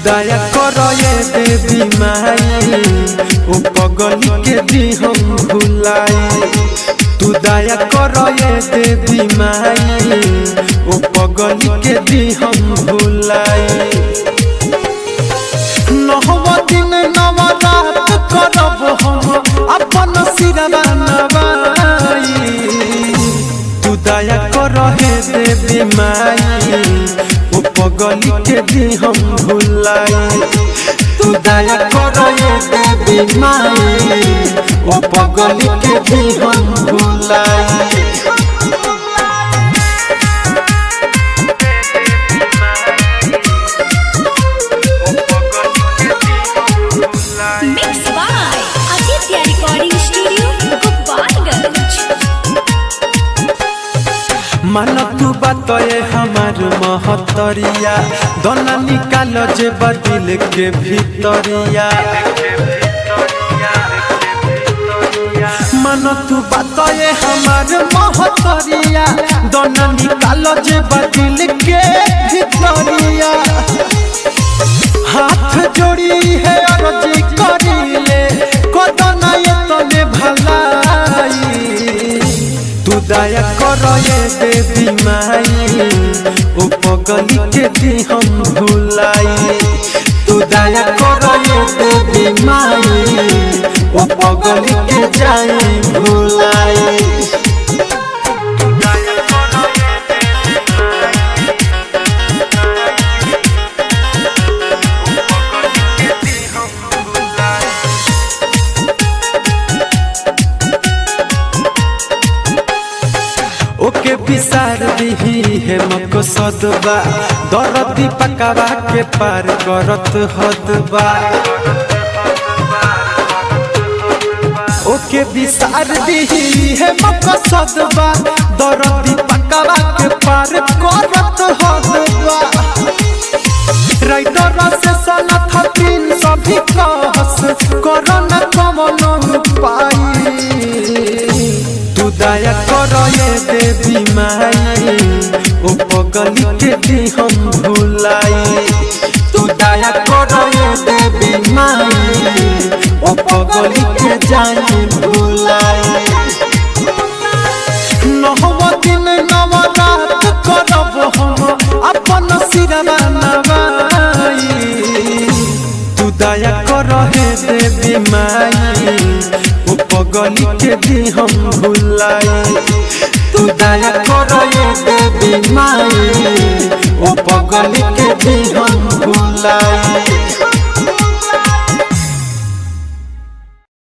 दया करो ये देवी माई ओ पगली के दी हम भुलाई। तू दया करो ये देवी माई ओ पगली के दी हम भुलाई। नहवा दिन नवा रात करब हम अपन सिरवा नवाई। तू दया करो हे देवी माई ओ पगली के दी हम भुलाई। तू दया करो ये देवी माई ओ पगली के दी हम भुलाई। Mixed by Aditya Recording Studio, Gopalganj। मन तू बातए हमार महतरिया दोना निकाल जे बदिल के भीतरिया। मन तू बातए हमार महतरिया दोना निकाल जे बदिल के भीतरिया। हाथ जोड़ी है अर्जी करिले कोदना ये तने भलाई। तू दया करो ये देवी माई ओ पगली के दी हम भुलाई। तू दया करो ये देवी माई ओ पगली के जाई भुलाई। ओके विसार दिही है मकसदबा दरदी पकावा के पार करत हदबा। ओके विसार दिही है मकसदबा दरदी पकावा के पार करत हदबा। राइटर से सनथ तीन सभी कहस करना कमन पाई। तू दया करो ये देवी माई ओ पगली के दी हम भुलाई। तू दया करो ये देवी माई ओ पगली के जाई भुलाई। नहवा दिन नवा रात करब हम अपन सिरवा नवाई। तू दया करो हे देवी माई ओ पगली के दी हम भुलाई। तू दया करो ये देवी माई ओ पगली के दी हम भुलाई।